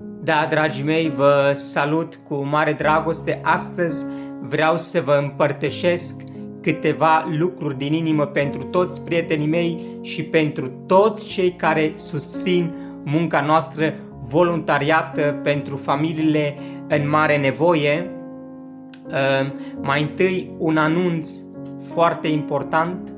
Da, dragii mei, vă salut cu mare dragoste. Astăzi vreau să vă împărtășesc câteva lucruri din inimă pentru toți prietenii mei și pentru toți cei care susțin munca noastră voluntariată pentru familiile în mare nevoie. Mai întâi un anunț foarte important.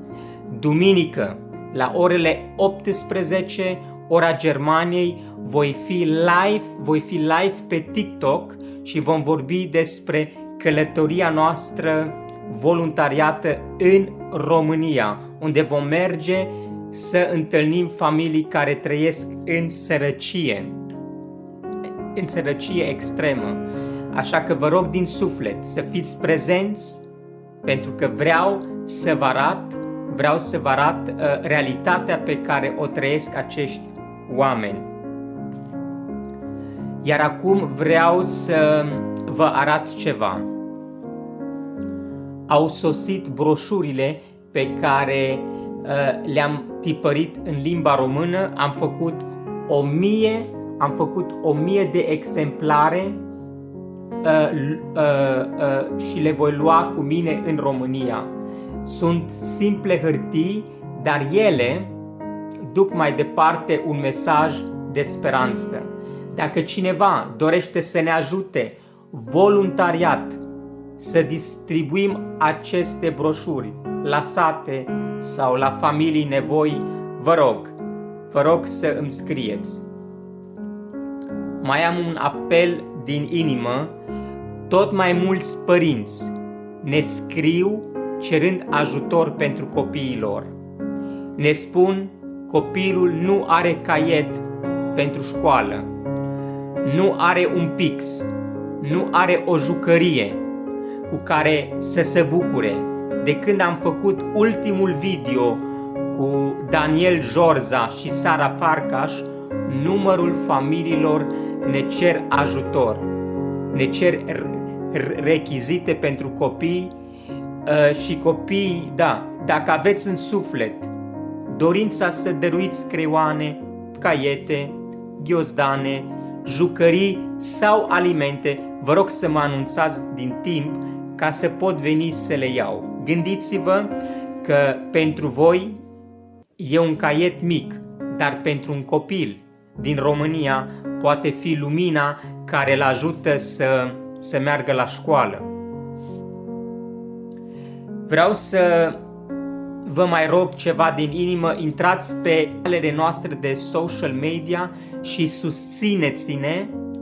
Duminică, la orele 18, ora Germaniei, voi fi live pe TikTok și vom vorbi despre călătoria noastră voluntariată în România, unde vom merge să întâlnim familii care trăiesc în sărăcie extremă. Așa că vă rog din suflet să fiți prezenți, pentru că vreau să vă arăt realitatea pe care o trăiesc acești oameni. Iar acum vreau să vă arăt ceva. Au sosit broșurile pe care le-am tipărit în limba română. Am făcut 1000 de exemplare și le voi lua cu mine în România. Sunt simple hârtii, dar ele duc mai departe un mesaj de speranță. Dacă cineva dorește să ne ajute voluntariat să distribuim aceste broșuri la sate sau la familii nevoi, vă rog să îmi scrieți. Mai am un apel din inimă. Tot mai mulți părinți ne scriu cerând ajutor pentru copiii lor. Ne spun: copilul nu are caiet pentru școală, nu are un pix, nu are o jucărie cu care să se bucure. De când am făcut ultimul video cu Daniel Jorza și Sara Farcaș, numărul familiilor ne cer ajutor, ne cer rechizite pentru copii și copiii, dacă aveți în suflet dorința să dăruiți creioane, caiete, ghiozdane, jucării sau alimente, vă rog să mă anunțați din timp ca să pot veni să le iau. Gândiți-vă că pentru voi e un caiet mic, dar pentru un copil din România poate fi lumina care îl ajută să meargă la școală. Vreau să vă mai rog ceva din inimă. Intrați pe canalele noastre de social media și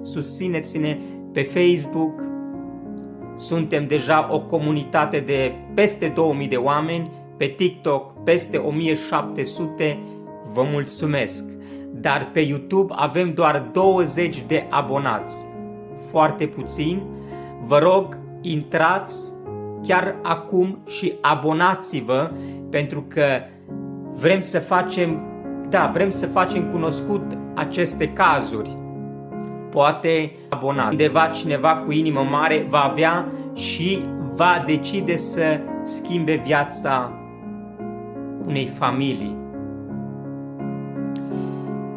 susțineți-ne pe Facebook. Suntem deja o comunitate de peste 2000 de oameni, pe TikTok peste 1700. Vă mulțumesc! Dar pe YouTube avem doar 20 de abonați, foarte puțin. Vă rog, intrați chiar acum și abonați-vă, pentru că vrem să facem cunoscut aceste cazuri. Poate abonat undeva cineva cu inimă mare va avea și va decide să schimbe viața unei familii.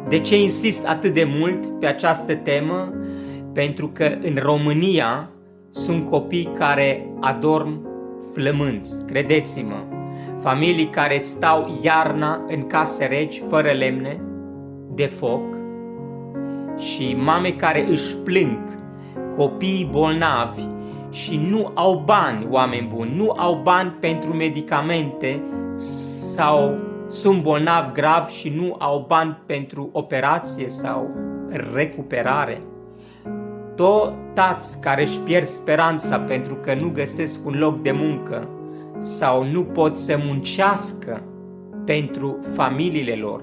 De ce insist atât de mult pe această temă? Pentru că în România sunt copii care adorm flămânzi, credeți-mă. Familii care stau iarna în case reci, fără lemne, de foc, și mame care își plâng copiii bolnavi și nu au bani, oameni buni, nu au bani pentru medicamente sau sunt bolnavi grav și nu au bani pentru operație sau recuperare. Tați care își pierd speranța pentru că nu găsesc un loc de muncă sau nu pot să muncească pentru familiile lor,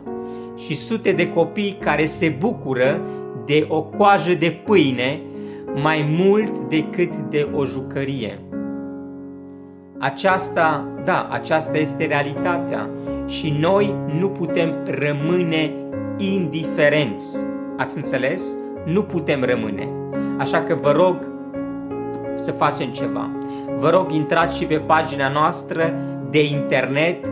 și sute de copii care se bucură de o coajă de pâine mai mult decât de o jucărie. Aceasta este realitatea și noi nu putem rămâne indiferenți. Ați înțeles? Nu putem rămâne. Așa că vă rog să facem ceva. Vă rog, intrați și pe pagina noastră de internet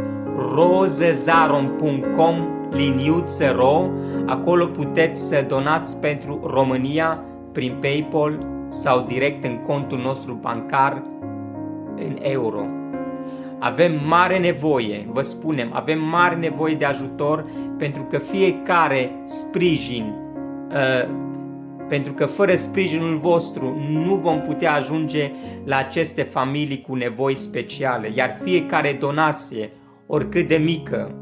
rozezaron.com liniuță.ro. Acolo puteți să donați pentru România prin PayPal sau direct în contul nostru bancar în euro. Avem mare nevoie, vă spunem, avem mare nevoie de ajutor, pentru că fiecare sprijin, pentru că fără sprijinul vostru nu vom putea ajunge la aceste familii cu nevoi speciale, iar fiecare donație, oricât de mică,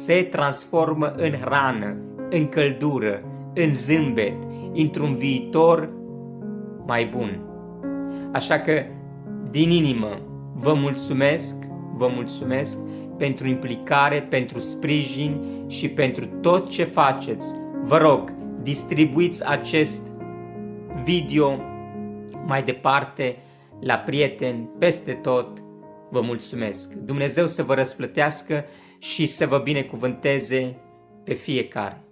se transformă în hrană, în căldură, în zâmbet, într-un viitor mai bun. Așa că, din inimă, vă mulțumesc pentru implicare, pentru sprijin și pentru tot ce faceți. Vă rog, distribuiți acest video mai departe la prieteni, peste tot. Vă mulțumesc. Dumnezeu să vă răsplătească și să vă binecuvânteze pe fiecare.